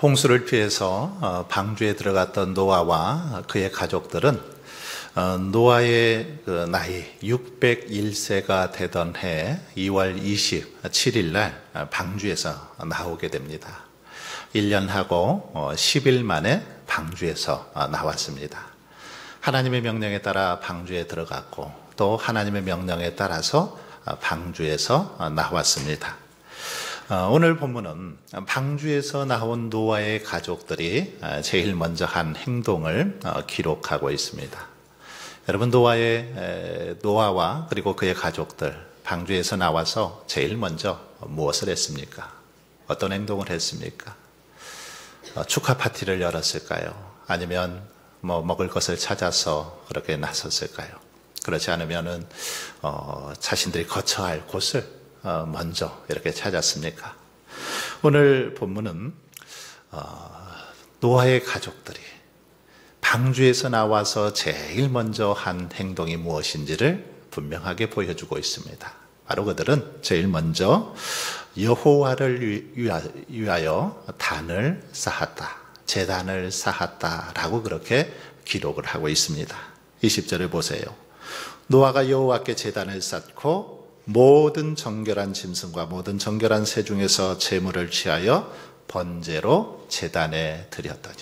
홍수를 피해서 방주에 들어갔던 노아와 그의 가족들은 노아의 그 나이 601세가 되던 해 2월 27일 날 방주에서 나오게 됩니다. 1년하고 10일 만에 방주에서 나왔습니다. 하나님의 명령에 따라 방주에 들어갔고 또 하나님의 명령에 따라서 방주에서 나왔습니다. 오늘 본문은 방주에서 나온 노아의 가족들이 제일 먼저 한 행동을 기록하고 있습니다. 여러분, 노아와 그리고 그의 가족들 방주에서 나와서 제일 먼저 무엇을 했습니까? 어떤 행동을 했습니까? 축하 파티를 열었을까요? 아니면 먹을 것을 찾아서 그렇게 나섰을까요? 그렇지 않으면은 자신들이 거처할 곳을 먼저 이렇게 찾았습니까? 오늘 본문은 노아의 가족들이 방주에서 나와서 제일 먼저 한 행동이 무엇인지를 분명하게 보여주고 있습니다. 바로 그들은 제일 먼저 여호와를 위하여 단을 쌓았다, 제단을 쌓았다라고 그렇게 기록을 하고 있습니다. 20절을 보세요. 노아가 여호와께 제단을 쌓고 모든 정결한 짐승과 모든 정결한 새 중에서 제물을 취하여 번제로 제단에 드렸더니,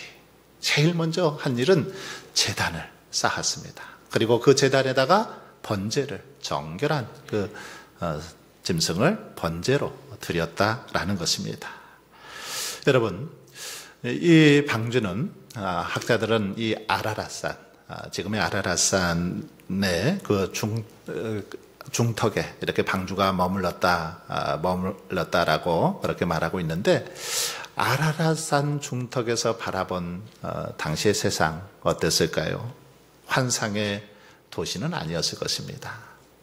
제일 먼저 한 일은 제단을 쌓았습니다. 그리고 그 제단에다가 번제를, 정결한 그 짐승을 번제로 드렸다라는 것입니다. 여러분, 이 방주는 학자들은 이 아라랏산, 지금의 아라랏산의 그 중턱에 이렇게 방주가 머물렀다라고 그렇게 말하고 있는데, 아라랏산 중턱에서 바라본 당시의 세상 어땠을까요? 환상의 도시는 아니었을 것입니다.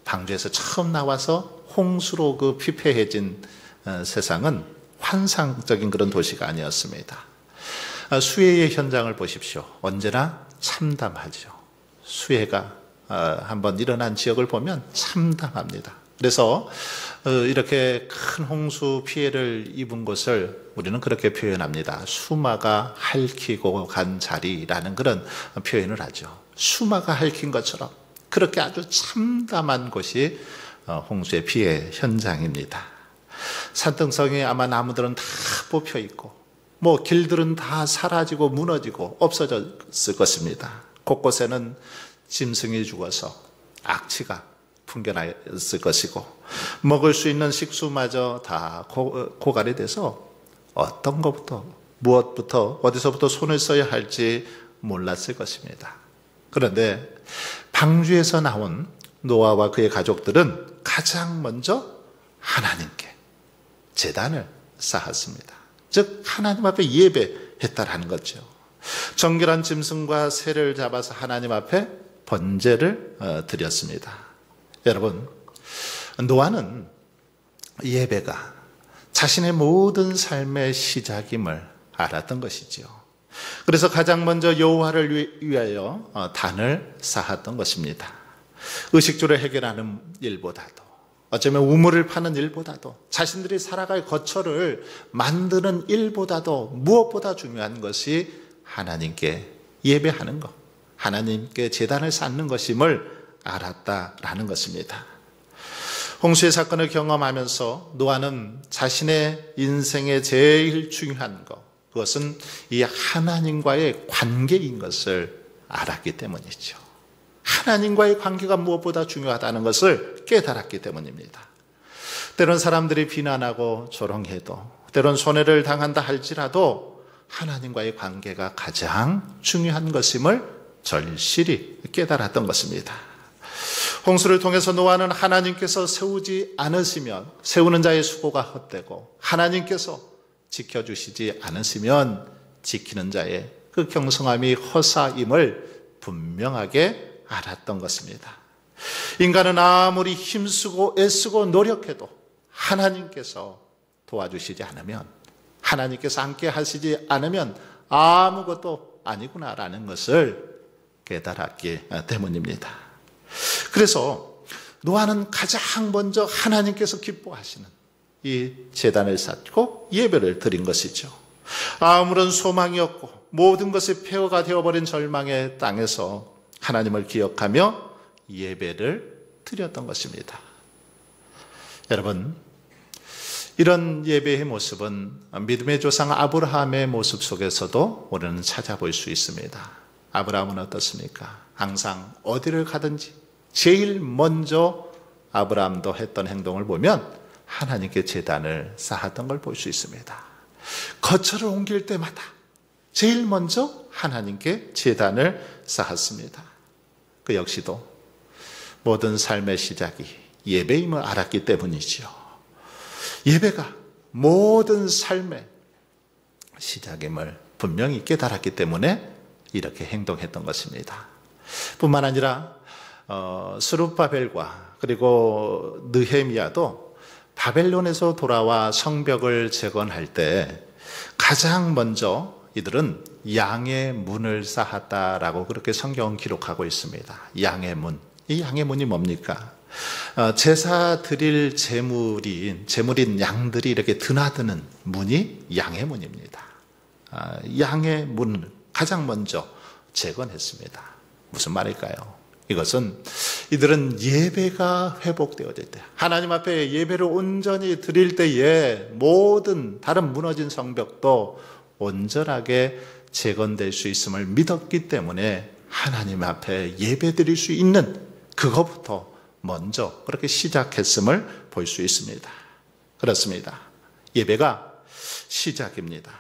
방주에서 처음 나와서 홍수로 그 피폐해진 세상은 환상적인 그런 도시가 아니었습니다. 수해의 현장을 보십시오. 언제나 참담하죠. 수해가 한번 일어난 지역을 보면 참담합니다. 그래서 이렇게 큰 홍수 피해를 입은 곳을 우리는 그렇게 표현합니다. 수마가 핥히고 간 자리라는 그런 표현을 하죠. 수마가 핥힌 것처럼 그렇게 아주 참담한 곳이 홍수의 피해 현장입니다. 산등성에 아마 나무들은 다 뽑혀 있고 길들은 다 사라지고 무너지고 없어졌을 것입니다. 곳곳에는 짐승이 죽어서 악취가 풍겨났을 것이고, 먹을 수 있는 식수마저 다 고갈이 돼서 어떤 것부터 무엇부터 어디서부터 손을 써야 할지 몰랐을 것입니다. 그런데 방주에서 나온 노아와 그의 가족들은 가장 먼저 하나님께 제단을 쌓았습니다. 즉 하나님 앞에 예배했다라는 거죠. 정결한 짐승과 새를 잡아서 하나님 앞에 번제를 드렸습니다. 여러분, 노아는 예배가 자신의 모든 삶의 시작임을 알았던 것이지요. 그래서 가장 먼저 여호와를 위하여 단을 쌓았던 것입니다. 의식주를 해결하는 일보다도, 어쩌면 우물을 파는 일보다도, 자신들이 살아갈 거처를 만드는 일보다도 무엇보다 중요한 것이 하나님께 예배하는 것, 하나님께 제단을 쌓는 것임을 알았다라는 것입니다. 홍수의 사건을 경험하면서 노아는 자신의 인생의 제일 중요한 것, 그것은 이 하나님과의 관계인 것을 알았기 때문이죠. 하나님과의 관계가 무엇보다 중요하다는 것을 깨달았기 때문입니다. 때론 사람들이 비난하고 조롱해도, 때론 손해를 당한다 할지라도 하나님과의 관계가 가장 중요한 것임을 절실히 깨달았던 것입니다. 홍수를 통해서 노아는 하나님께서 세우지 않으시면 세우는 자의 수고가 헛되고, 하나님께서 지켜주시지 않으시면 지키는 자의 그 경성함이 허사임을 분명하게 알았던 것입니다. 인간은 아무리 힘쓰고 애쓰고 노력해도 하나님께서 도와주시지 않으면, 하나님께서 함께 하시지 않으면 아무것도 아니구나라는 것을 깨달았기 때문입니다. 그래서 노아는 가장 먼저 하나님께서 기뻐하시는 이 제단을 쌓고 예배를 드린 것이죠. 아무런 소망이 없고 모든 것이 폐허가 되어버린 절망의 땅에서 하나님을 기억하며 예배를 드렸던 것입니다. 여러분, 이런 예배의 모습은 믿음의 조상 아브라함의 모습 속에서도 우리는 찾아볼 수 있습니다. 아브라함은 어떻습니까? 항상 어디를 가든지 제일 먼저 아브라함도 했던 행동을 보면 하나님께 제단을 쌓았던 걸 볼 수 있습니다. 거처를 옮길 때마다 제일 먼저 하나님께 제단을 쌓았습니다. 그 역시도 모든 삶의 시작이 예배임을 알았기 때문이지요. 예배가 모든 삶의 시작임을 분명히 깨달았기 때문에 이렇게 행동했던 것입니다. 뿐만 아니라 스룹바벨과 그리고 느헤미야도 바벨론에서 돌아와 성벽을 재건할 때 가장 먼저 이들은 양의 문을 쌓았다라고 그렇게 성경은 기록하고 있습니다. 양의 문. 이 양의 문이 뭡니까? 제사 드릴 제물인 양들이 이렇게 드나드는 문이 양의 문입니다. 양의 문을 가장 먼저 재건했습니다. 무슨 말일까요? 이것은 이들은 예배가 회복되어질 때, 하나님 앞에 예배를 온전히 드릴 때에 모든 다른 무너진 성벽도 온전하게 재건될 수 있음을 믿었기 때문에 하나님 앞에 예배 드릴 수 있는 그것부터 먼저 그렇게 시작했음을 볼 수 있습니다. 그렇습니다. 예배가 시작입니다.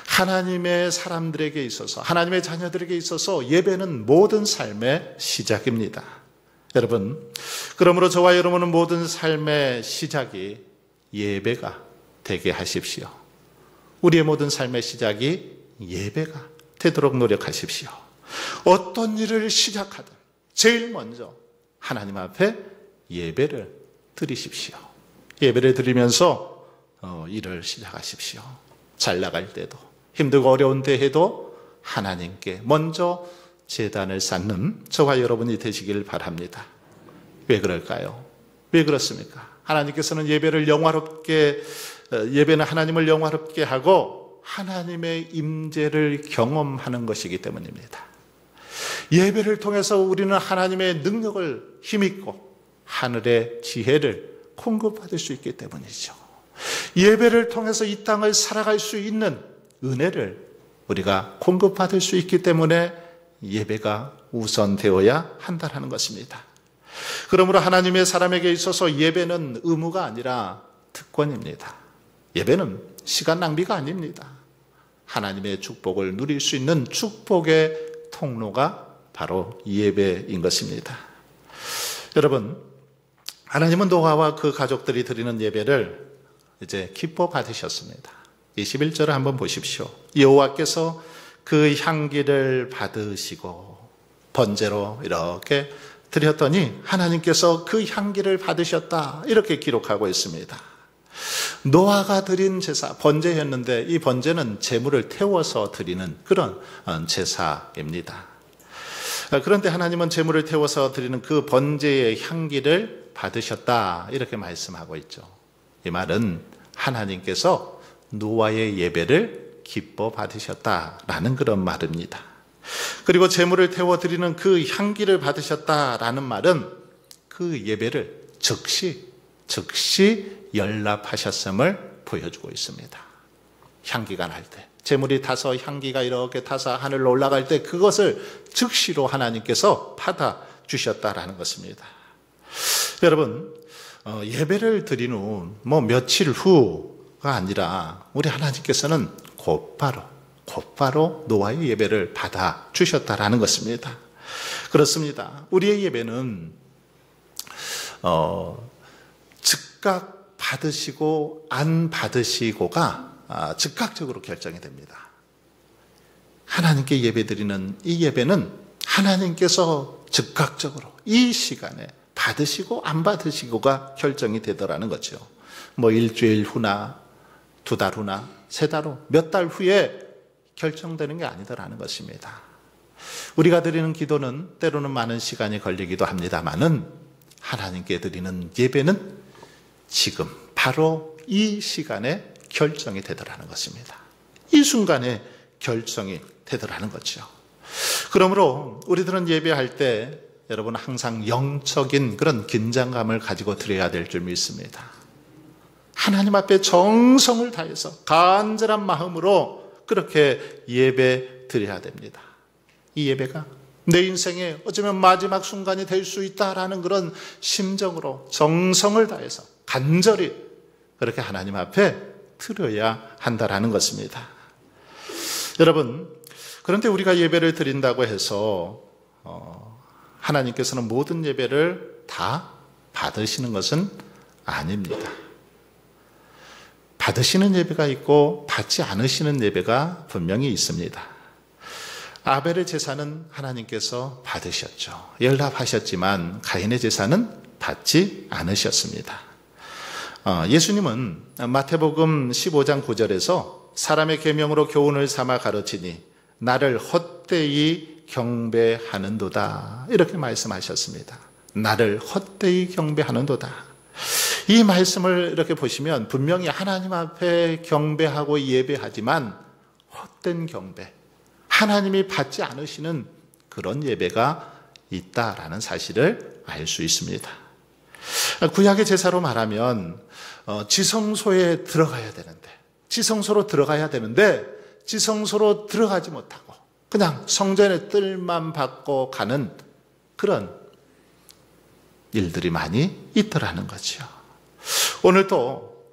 하나님의 사람들에게 있어서, 하나님의 자녀들에게 있어서 예배는 모든 삶의 시작입니다. 여러분, 그러므로 저와 여러분은 모든 삶의 시작이 예배가 되게 하십시오. 우리의 모든 삶의 시작이 예배가 되도록 노력하십시오. 어떤 일을 시작하든 제일 먼저 하나님 앞에 예배를 드리십시오. 예배를 드리면서 일을 시작하십시오. 잘 나갈 때도, 힘들고 어려운 때에도 하나님께 먼저 제단을 쌓는 저와 여러분이 되시길 바랍니다. 왜 그럴까요? 왜 그렇습니까? 하나님께서는 예배는 하나님을 영화롭게 하고 하나님의 임재를 경험하는 것이기 때문입니다. 예배를 통해서 우리는 하나님의 능력을 힘입고 하늘의 지혜를 공급받을 수 있기 때문이죠. 예배를 통해서 이 땅을 살아갈 수 있는 은혜를 우리가 공급받을 수 있기 때문에 예배가 우선되어야 한다는 것입니다. 그러므로 하나님의 사람에게 있어서 예배는 의무가 아니라 특권입니다. 예배는 시간 낭비가 아닙니다. 하나님의 축복을 누릴 수 있는 축복의 통로가 바로 예배인 것입니다. 여러분, 하나님은 노아와 그 가족들이 드리는 예배를 이제 기뻐 받으셨습니다. 21절을 한번 보십시오. 여호와께서 그 향기를 받으시고 번제로 이렇게 드렸더니 하나님께서 그 향기를 받으셨다, 이렇게 기록하고 있습니다. 노아가 드린 제사, 번제였는데 이 번제는 제물을 태워서 드리는 그런 제사입니다. 그런데 하나님은 제물을 태워서 드리는 그 번제의 향기를 받으셨다, 이렇게 말씀하고 있죠. 이 말은 하나님께서 노아의 예배를 기뻐 받으셨다라는 그런 말입니다. 그리고 제물을 태워 드리는 그 향기를 받으셨다라는 말은 그 예배를 즉시 연락하셨음을 보여주고 있습니다. 향기가 날 때, 제물이 타서 향기가 이렇게 타서 하늘로 올라갈 때 그것을 즉시로 하나님께서 받아주셨다라는 것입니다. 여러분, 예배를 드린 후 며칠 후가 아니라 우리 하나님께서는 곧바로 노아의 예배를 받아주셨다라는 것입니다. 그렇습니다. 우리의 예배는 즉각 받으시고 안 받으시고가 즉각적으로 결정이 됩니다. 하나님께 예배드리는 이 예배는 하나님께서 즉각적으로 이 시간에 받으시고 안 받으시고가 결정이 되더라는 거죠. 일주일 후나 2달 후나 3달 후, 몇 달 후에 결정되는 게 아니더라는 것입니다. 우리가 드리는 기도는 때로는 많은 시간이 걸리기도 합니다만은 하나님께 드리는 예배는 지금 바로 이 시간에 결정이 되더라는 것입니다. 이 순간에 결정이 되더라는 거죠. 그러므로 우리들은 예배할 때 여러분 항상 영적인 그런 긴장감을 가지고 드려야 될 줄 믿습니다. 하나님 앞에 정성을 다해서 간절한 마음으로 그렇게 예배 드려야 됩니다. 이 예배가 내 인생의 어쩌면 마지막 순간이 될 수 있다라는 그런 심정으로 정성을 다해서 간절히 그렇게 하나님 앞에 드려야 한다라는 것입니다. 여러분, 그런데 우리가 예배를 드린다고 해서 하나님께서는 모든 예배를 다 받으시는 것은 아닙니다. 받으시는 예배가 있고 받지 않으시는 예배가 분명히 있습니다. 아벨의 제사는 하나님께서 받으셨죠. 연락하셨지만 가인의 제사는 받지 않으셨습니다. 예수님은 마태복음 15장 9절에서 사람의 계명으로 교훈을 삼아 가르치니 나를 헛되이 경배하는도다, 이렇게 말씀하셨습니다. 나를 헛되이 경배하는도다. 이 말씀을 이렇게 보시면 분명히 하나님 앞에 경배하고 예배하지만 헛된 경배, 하나님이 받지 않으시는 그런 예배가 있다라는 사실을 알 수 있습니다. 구약의 제사로 말하면 지성소에 들어가야 되는데, 지성소로 들어가지 못하고 그냥 성전의 뜰만 받고 가는 그런 일들이 많이 있더라는 거죠. 오늘도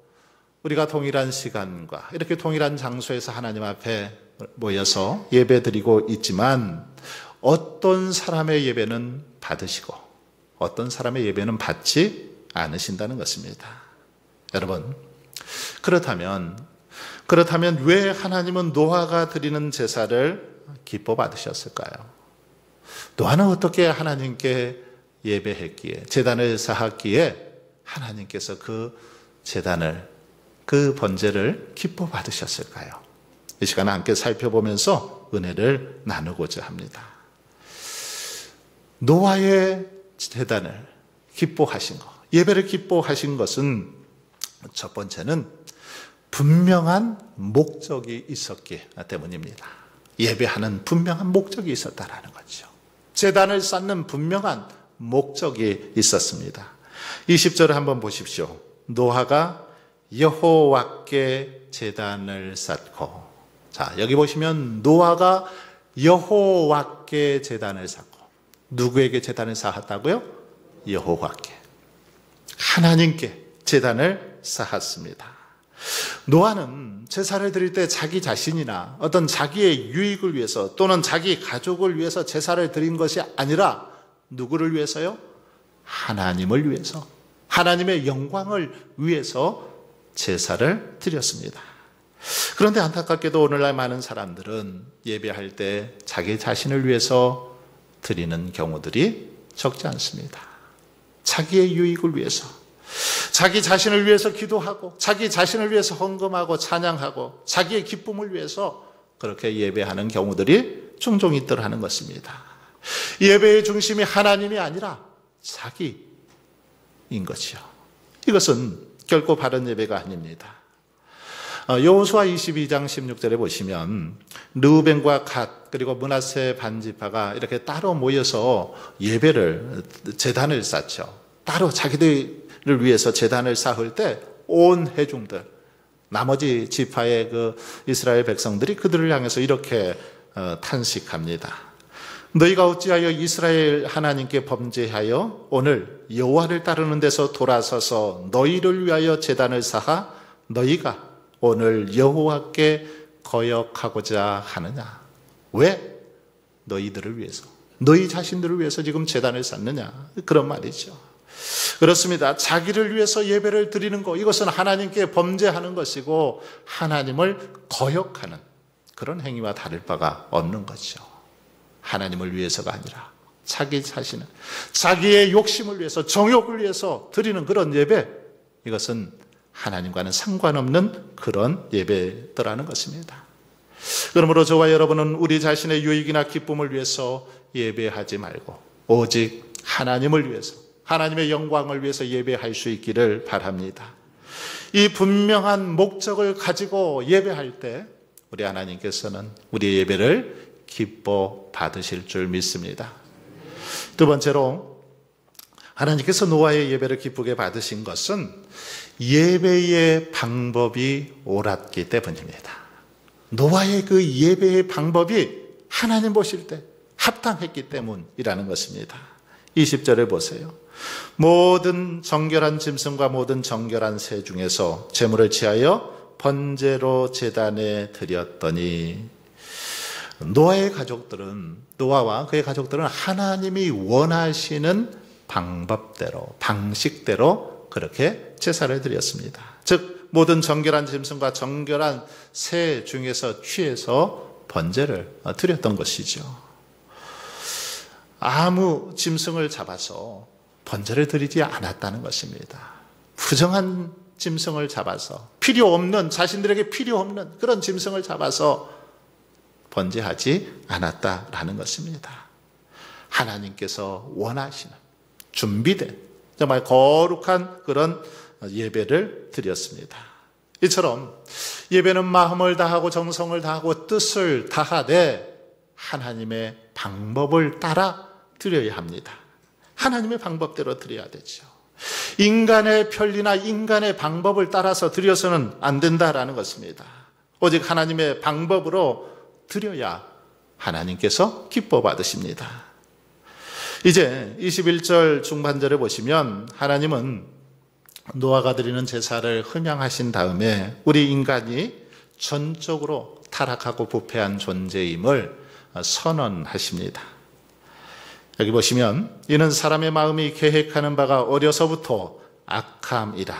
우리가 동일한 시간과 이렇게 동일한 장소에서 하나님 앞에 모여서 예배드리고 있지만 어떤 사람의 예배는 받으시고 어떤 사람의 예배는 받지 않으신다는 것입니다. 여러분, 그렇다면 왜 하나님은 노아가 드리는 제사를 기뻐 받으셨을까요? 노아는 어떻게 하나님께 예배했기에, 제단을 쌓았기에 하나님께서 그 제단을, 그 번제를 기뻐 받으셨을까요? 이 시간에 함께 살펴보면서 은혜를 나누고자 합니다. 노아의 제단을 기뻐하신 것, 예배를 기뻐하신 것은 첫 번째는 분명한 목적이 있었기 때문입니다. 예배하는 분명한 목적이 있었다라는 거죠. 제단을 쌓는 분명한 목적이 있었습니다. 20절을 한번 보십시오. 노아가 여호와께 제단을 쌓고, 자, 여기 보시면 노아가 여호와께 제단을 쌓고, 누구에게 제단을 쌓았다고요? 여호와께, 하나님께 제단을 쌓았습니다. 노아는 제사를 드릴 때 자기 자신이나 어떤 자기의 유익을 위해서 또는 자기 가족을 위해서 제사를 드린 것이 아니라 누구를 위해서요? 하나님을 위해서, 하나님의 영광을 위해서 제사를 드렸습니다. 그런데 안타깝게도 오늘날 많은 사람들은 예배할 때 자기 자신을 위해서 드리는 경우들이 적지 않습니다. 자기의 유익을 위해서, 자기 자신을 위해서 기도하고 자기 자신을 위해서 헌금하고 찬양하고 자기의 기쁨을 위해서 그렇게 예배하는 경우들이 종종 있더라는 것입니다. 예배의 중심이 하나님이 아니라 자기인 것이요. 이것은 결코 바른 예배가 아닙니다. 여호수아 22장 16절에 보시면 르우벤과 갓 그리고 므낫세 반지파가 이렇게 따로 모여서 예배를, 제단을 쌓죠. 따로 자기들을 위해서 제단을 쌓을 때 온 회중들, 나머지 지파의 그 이스라엘 백성들이 그들을 향해서 이렇게 탄식합니다. 너희가 어찌하여 이스라엘 하나님께 범죄하여 오늘 여호와를 따르는 데서 돌아서서 너희를 위하여 제단을 쌓아 너희가 오늘 여호와께 거역하고자 하느냐? 왜? 너희들을 위해서, 너희 자신들을 위해서 지금 제단을 쌓느냐? 그런 말이죠. 그렇습니다. 자기를 위해서 예배를 드리는 것, 이것은 하나님께 범죄하는 것이고 하나님을 거역하는 그런 행위와 다를 바가 없는 거죠. 하나님을 위해서가 아니라 자기 자신을, 자기의 욕심을 위해서, 정욕을 위해서 드리는 그런 예배, 이것은 하나님과는 상관없는 그런 예배더라는 것입니다. 그러므로 저와 여러분은 우리 자신의 유익이나 기쁨을 위해서 예배하지 말고 오직 하나님을 위해서, 하나님의 영광을 위해서 예배할 수 있기를 바랍니다. 이 분명한 목적을 가지고 예배할 때 우리 하나님께서는 우리의 예배를 기뻐 받으실 줄 믿습니다. 두 번째로 하나님께서 노아의 예배를 기쁘게 받으신 것은 예배의 방법이 옳았기 때문입니다. 노아의 그 예배의 방법이 하나님 보실 때 합당했기 때문이라는 것입니다. 20절에 보세요. 모든 정결한 짐승과 모든 정결한 새 중에서 제물을 취하여 번제로 제단에 드렸더니, 노아와 그의 가족들은 하나님이 원하시는 방법대로, 방식대로 그렇게 제사를 드렸습니다. 즉 모든 정결한 짐승과 정결한 새 중에서 취해서 번제를 드렸던 것이죠. 아무 짐승을 잡아서 번제를 드리지 않았다는 것입니다. 부정한 짐승을 잡아서, 자신들에게 필요 없는 그런 짐승을 잡아서 번제하지 않았다라는 것입니다. 하나님께서 원하시는 준비된 정말 거룩한 그런 예배를 드렸습니다. 이처럼 예배는 마음을 다하고 정성을 다하고 뜻을 다하되 하나님의 방법을 따라 드려야 합니다. 하나님의 방법대로 드려야 되죠. 인간의 편리나 인간의 방법을 따라서 드려서는 안 된다라는 것입니다. 오직 하나님의 방법으로 드려야 하나님께서 기뻐 받으십니다. 이제 21절 중반절에 보시면 하나님은 노아가 드리는 제사를 흠양하신 다음에 우리 인간이 전적으로 타락하고 부패한 존재임을 선언하십니다. 여기 보시면 이는 사람의 마음이 계획하는 바가 어려서부터 악함이라.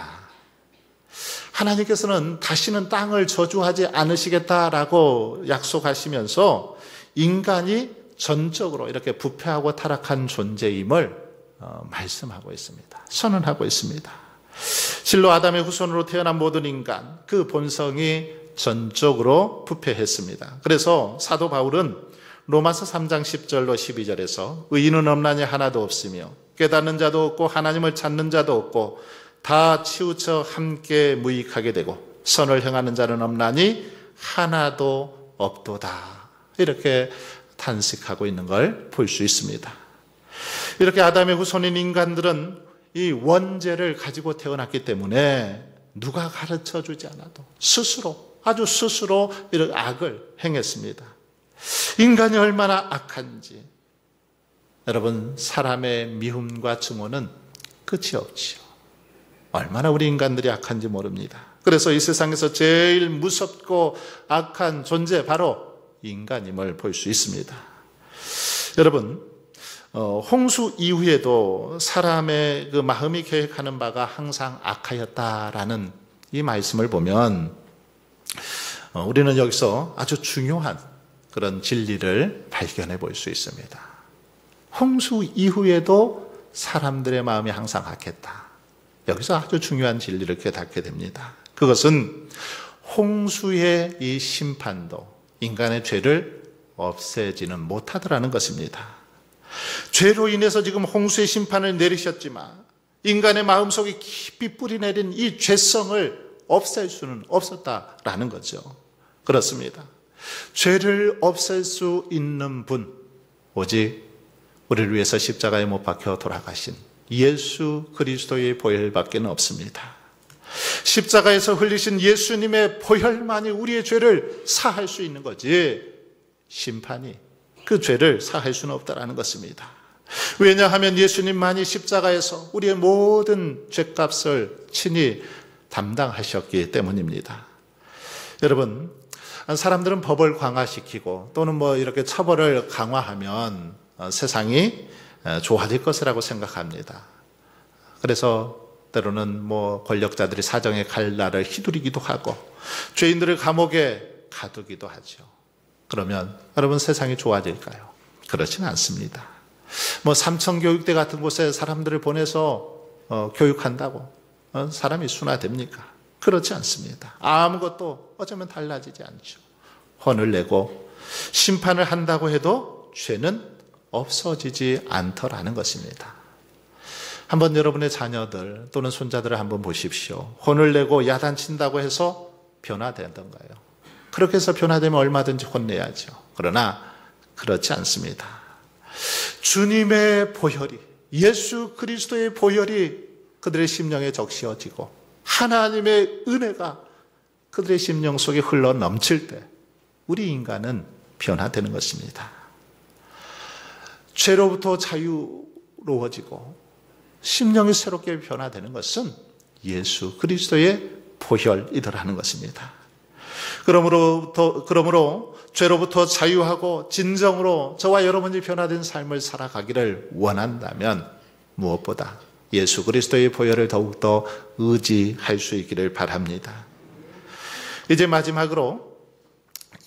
하나님께서는 다시는 땅을 저주하지 않으시겠다라고 약속하시면서 인간이 전적으로 이렇게 부패하고 타락한 존재임을 말씀하고 있습니다. 선언하고 있습니다. 실로 아담의 후손으로 태어난 모든 인간, 그 본성이 전적으로 부패했습니다. 그래서 사도 바울은 로마서 3장 10절로 12절에서 의인은 없나니 하나도 없으며 깨닫는 자도 없고 하나님을 찾는 자도 없고 다 치우쳐 함께 무익하게 되고 선을 행하는 자는 없나니 하나도 없도다. 이렇게 탄식하고 있는 걸 볼 수 있습니다. 이렇게 아담의 후손인 인간들은 이 원죄를 가지고 태어났기 때문에 누가 가르쳐 주지 않아도 아주 스스로 이런 악을 행했습니다. 인간이 얼마나 악한지 여러분, 사람의 미움과 증오는 끝이 없지요. 얼마나 우리 인간들이 악한지 모릅니다. 그래서 이 세상에서 제일 무섭고 악한 존재 바로 인간임을 볼 수 있습니다. 여러분, 홍수 이후에도 사람의 그 마음이 계획하는 바가 항상 악하였다라는 이 말씀을 보면 우리는 여기서 아주 중요한 그런 진리를 발견해 볼 수 있습니다. 홍수 이후에도 사람들의 마음이 항상 악했다. 여기서 아주 중요한 진리를 깨닫게 됩니다. 그것은 홍수의 이 심판도 인간의 죄를 없애지는 못하더라는 것입니다. 죄로 인해서 지금 홍수의 심판을 내리셨지만 인간의 마음속에 깊이 뿌리내린 이 죄성을 없앨 수는 없었다라는 거죠. 그렇습니다. 죄를 없앨 수 있는 분, 오직 우리를 위해서 십자가에 못 박혀 돌아가신 예수 그리스도의 보혈밖에 없습니다. 십자가에서 흘리신 예수님의 보혈만이 우리의 죄를 사할 수 있는 거지 심판이 그 죄를 사할 수는 없다라는 것입니다. 왜냐하면 예수님만이 십자가에서 우리의 모든 죄값을 친히 담당하셨기 때문입니다. 여러분, 사람들은 법을 강화시키고 또는 이렇게 처벌을 강화하면 세상이 좋아질 것이라고 생각합니다. 그래서 때로는 권력자들이 사정의 칼날을 휘두르기도 하고 죄인들을 감옥에 가두기도 하죠. 그러면 여러분, 세상이 좋아질까요? 그렇지는 않습니다. 삼천교육대 같은 곳에 사람들을 보내서 교육한다고 사람이 순화됩니까? 그렇지 않습니다. 아무것도 어쩌면 달라지지 않죠. 혼을 내고 심판을 한다고 해도 죄는 없어지지 않더라는 것입니다. 한번 여러분의 자녀들 또는 손자들을 한번 보십시오. 혼을 내고 야단친다고 해서 변화되던가요? 그렇게 해서 변화되면 얼마든지 혼내야죠. 그러나 그렇지 않습니다. 주님의 보혈이, 예수 그리스도의 보혈이 그들의 심령에 적시어지고 하나님의 은혜가 그들의 심령 속에 흘러 넘칠 때 우리 인간은 변화되는 것입니다. 죄로부터 자유로워지고 심령이 새롭게 변화되는 것은 예수 그리스도의 보혈이더라는 것입니다. 그러므로 죄로부터 자유하고 진정으로 저와 여러분이 변화된 삶을 살아가기를 원한다면 무엇보다 예수 그리스도의 보혈을 더욱더 의지할 수 있기를 바랍니다. 이제 마지막으로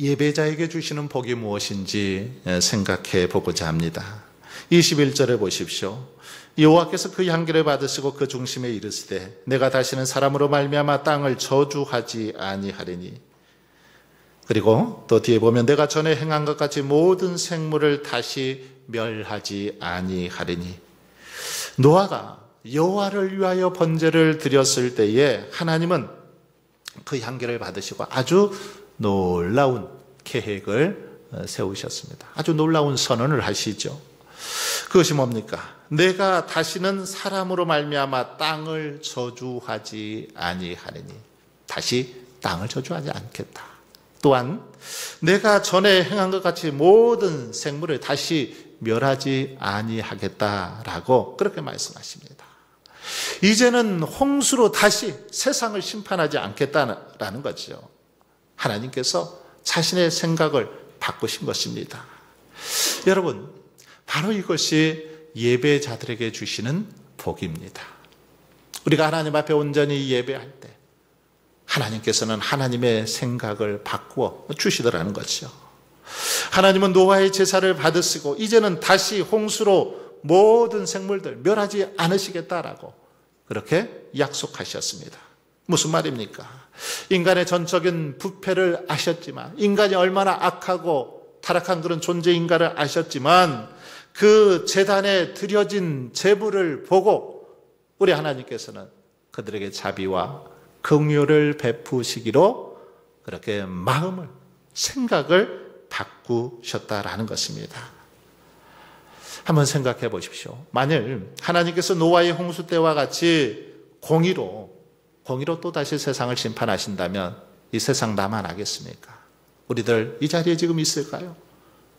예배자에게 주시는 복이 무엇인지 생각해 보고자 합니다. 21절에 보십시오. 여호와께서 그 향기를 받으시고 그 중심에 이르시되 내가 다시는 사람으로 말미암아 땅을 저주하지 아니하리니. 그리고 또 뒤에 보면 내가 전에 행한 것 같이 모든 생물을 다시 멸하지 아니하리니. 노아가 여호와를 위하여 번제를 드렸을 때에 하나님은 그 향기를 받으시고 아주 놀라운 계획을 세우셨습니다. 아주 놀라운 선언을 하시죠. 그것이 뭡니까? 내가 다시는 사람으로 말미암아 땅을 저주하지 아니하리니. 다시 땅을 저주하지 않겠다. 또한 내가 전에 행한 것 같이 모든 생물을 다시 멸하지 아니하겠다라고 그렇게 말씀하십니다. 이제는 홍수로 다시 세상을 심판하지 않겠다라는 거죠. 하나님께서 자신의 생각을 바꾸신 것입니다. 여러분, 바로 이것이 예배자들에게 주시는 복입니다. 우리가 하나님 앞에 온전히 예배할 때 하나님께서는 하나님의 생각을 바꾸어 주시더라는 거죠. 하나님은 노아의 제사를 받으시고 이제는 다시 홍수로 모든 생물들 멸하지 않으시겠다라고 그렇게 약속하셨습니다. 무슨 말입니까? 인간의 전적인 부패를 아셨지만, 인간이 얼마나 악하고 타락한 그런 존재인가를 아셨지만 그 제단에 드려진 제물을 보고 우리 하나님께서는 그들에게 자비와 긍휼을 베푸시기로 그렇게 마음을, 생각을 바꾸셨다라는 것입니다. 한번 생각해 보십시오. 만일 하나님께서 노아의 홍수 때와 같이 공의로 또다시 세상을 심판하신다면 이 세상 나만 하겠습니까? 우리들 이 자리에 지금 있을까요?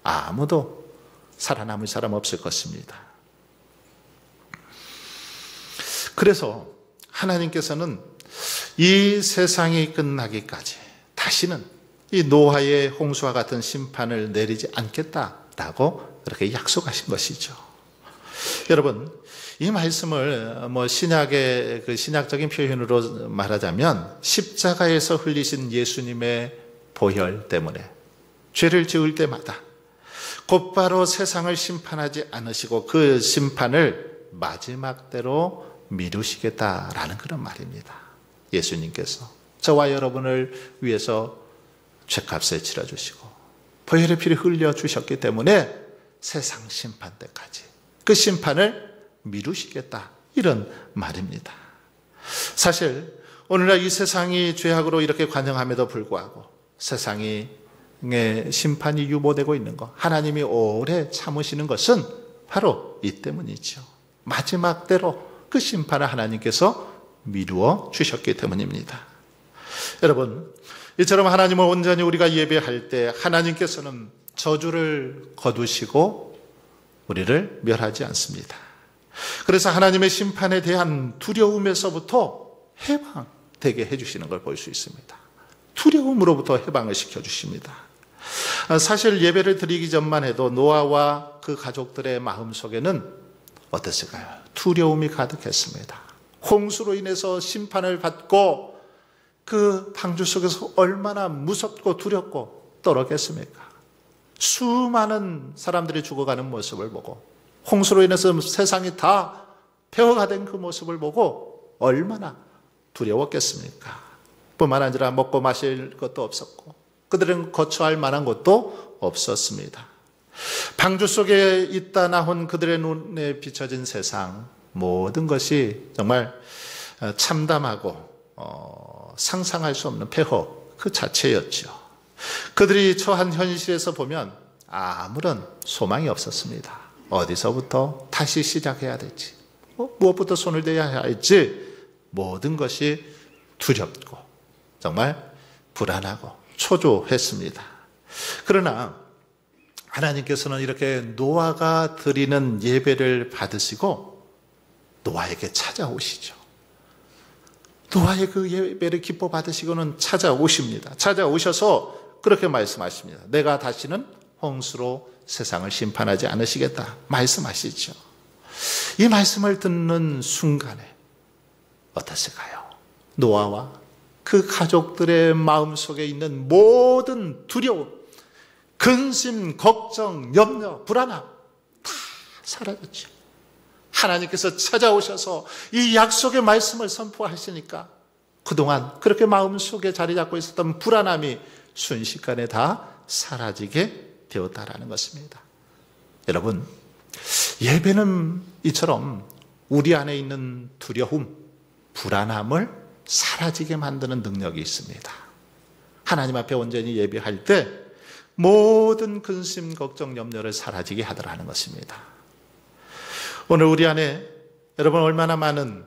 아무도 살아남을 사람 없을 것입니다. 그래서 하나님께서는 이 세상이 끝나기까지 다시는 이 노아의 홍수와 같은 심판을 내리지 않겠다라고 그렇게 약속하신 것이죠. 여러분, 이 말씀을 신약의 그 신약적인 표현으로 말하자면 십자가에서 흘리신 예수님의 보혈 때문에 죄를 지을 때마다 곧바로 세상을 심판하지 않으시고 그 심판을 마지막 때로 미루시겠다라는 그런 말입니다. 예수님께서 저와 여러분을 위해서 죄값을 치러주시고 보혈의 피를 흘려주셨기 때문에 세상 심판 때까지 그 심판을 미루시겠다, 이런 말입니다. 사실 오늘날 이 세상이 죄악으로 이렇게 관영함에도 불구하고 세상의 심판이 유보되고 있는 것, 하나님이 오래 참으시는 것은 바로 이 때문이죠. 마지막 때로 그 심판을 하나님께서 미루어 주셨기 때문입니다. 여러분, 이처럼 하나님을 온전히 우리가 예배할 때 하나님께서는 저주를 거두시고 우리를 멸하지 않습니다. 그래서 하나님의 심판에 대한 두려움에서부터 해방되게 해주시는 걸 볼 수 있습니다. 두려움으로부터 해방을 시켜주십니다. 사실 예배를 드리기 전만 해도 노아와 그 가족들의 마음속에는 어땠을까요? 두려움이 가득했습니다. 홍수로 인해서 심판을 받고 그 방주 속에서 얼마나 무섭고 두렵고 떨었겠습니까? 수많은 사람들이 죽어가는 모습을 보고 홍수로 인해서 세상이 다 폐허가 된 그 모습을 보고 얼마나 두려웠겠습니까? 뿐만 아니라 먹고 마실 것도 없었고 그들은 거처할 만한 것도 없었습니다. 방주 속에 있다 나온 그들의 눈에 비춰진 세상, 모든 것이 정말 참담하고 상상할 수 없는 폐허 그 자체였죠. 그들이 처한 현실에서 보면 아무런 소망이 없었습니다. 어디서부터 다시 시작해야 될지, 무엇부터 손을 대야 할지 모든 것이 두렵고 정말 불안하고 초조했습니다. 그러나 하나님께서는 이렇게 노아가 드리는 예배를 받으시고 노아에게 찾아오시죠. 노아의 그 예배를 기뻐 받으시고는 찾아오십니다. 찾아오셔서 그렇게 말씀하십니다. 내가 다시는 홍수로 세상을 심판하지 않으시겠다 말씀하시죠. 이 말씀을 듣는 순간에 어떠실까요? 노아와 그 가족들의 마음속에 있는 모든 두려움, 근심, 걱정, 염려, 불안함 다 사라졌죠. 하나님께서 찾아오셔서 이 약속의 말씀을 선포하시니까 그동안 그렇게 마음속에 자리 잡고 있었던 불안함이 순식간에 다 사라지게 되었다라는 것입니다. 여러분, 예배는 이처럼 우리 안에 있는 두려움, 불안함을 사라지게 만드는 능력이 있습니다. 하나님 앞에 온전히 예배할 때 모든 근심, 걱정, 염려를 사라지게 하더라는 것입니다. 오늘 우리 안에 여러분 얼마나 많은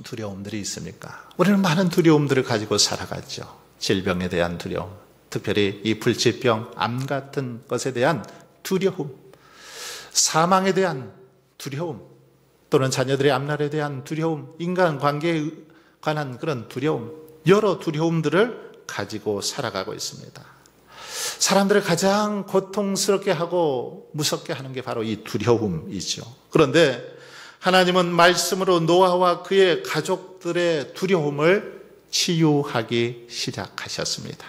두려움들이 있습니까? 우리는 많은 두려움들을 가지고 살아가죠. 질병에 대한 두려움, 특별히 이 불치병, 암 같은 것에 대한 두려움, 사망에 대한 두려움, 또는 자녀들의 앞날에 대한 두려움, 인간관계에 관한 그런 두려움, 여러 두려움들을 가지고 살아가고 있습니다. 사람들을 가장 고통스럽게 하고 무섭게 하는 게 바로 이 두려움이죠. 그런데 하나님은 말씀으로 노아와 그의 가족들의 두려움을 치유하기 시작하셨습니다.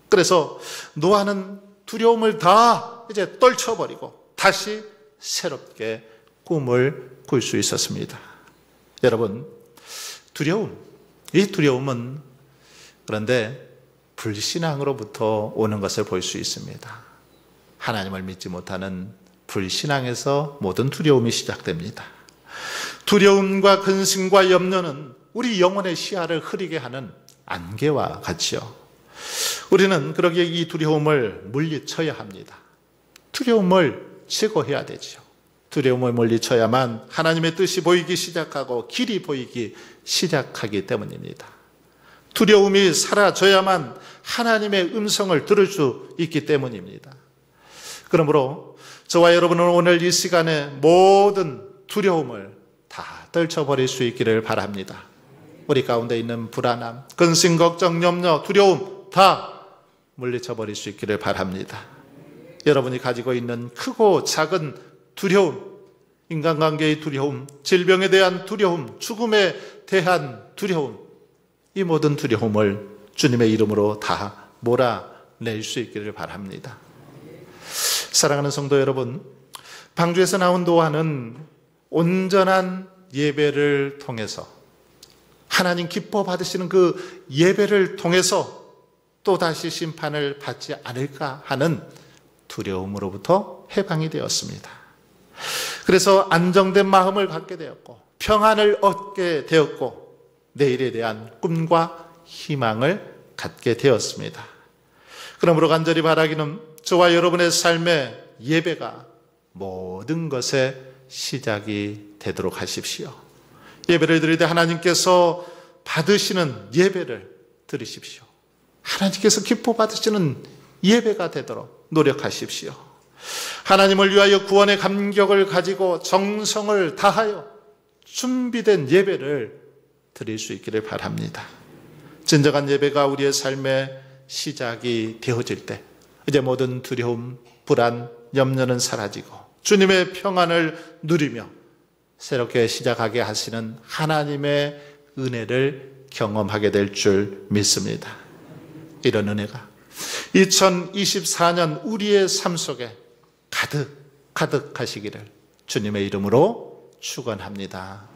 그래서 노아는 두려움을 다 이제 떨쳐버리고 다시 새롭게 꿈을 꿀 수 있었습니다. 여러분, 이 두려움은 그런데 불신앙으로부터 오는 것을 볼 수 있습니다. 하나님을 믿지 못하는 불신앙에서 모든 두려움이 시작됩니다. 두려움과 근심과 염려는 우리 영혼의 시야를 흐리게 하는 안개와 같지요. 우리는 그러기에 이 두려움을 물리쳐야 합니다. 두려움을 제거해야 되죠. 두려움을 물리쳐야만 하나님의 뜻이 보이기 시작하고 길이 보이기 시작하기 때문입니다. 두려움이 사라져야만 하나님의 음성을 들을 수 있기 때문입니다. 그러므로 저와 여러분은 오늘 이 시간에 모든 두려움을 다 떨쳐버릴 수 있기를 바랍니다. 우리 가운데 있는 불안함, 근심, 걱정, 염려, 두려움 다 물리쳐버릴 수 있기를 바랍니다. 여러분이 가지고 있는 크고 작은 두려움, 인간관계의 두려움, 질병에 대한 두려움, 죽음에 대한 두려움, 이 모든 두려움을 주님의 이름으로 다 몰아낼 수 있기를 바랍니다. 사랑하는 성도 여러분, 방주에서 나온 노아는 온전한 예배를 통해서 하나님 기뻐 받으시는 그 예배를 통해서 또다시 심판을 받지 않을까 하는 두려움으로부터 해방이 되었습니다. 그래서 안정된 마음을 갖게 되었고 평안을 얻게 되었고 내일에 대한 꿈과 희망을 갖게 되었습니다. 그러므로 간절히 바라기는 저와 여러분의 삶의 예배가 모든 것의 시작이 되도록 하십시오. 예배를 드릴 때 하나님께서 받으시는 예배를 드리십시오. 하나님께서 기뻐 받으시는 예배가 되도록 노력하십시오. 하나님을 위하여 구원의 감격을 가지고 정성을 다하여 준비된 예배를 드릴 수 있기를 바랍니다. 진정한 예배가 우리의 삶의 시작이 되어질 때 이제 모든 두려움, 불안, 염려는 사라지고 주님의 평안을 누리며 새롭게 시작하게 하시는 하나님의 은혜를 경험하게 될 줄 믿습니다. 이런 은혜가 2024년 우리의 삶 속에 가득하시기를 주님의 이름으로 축원합니다.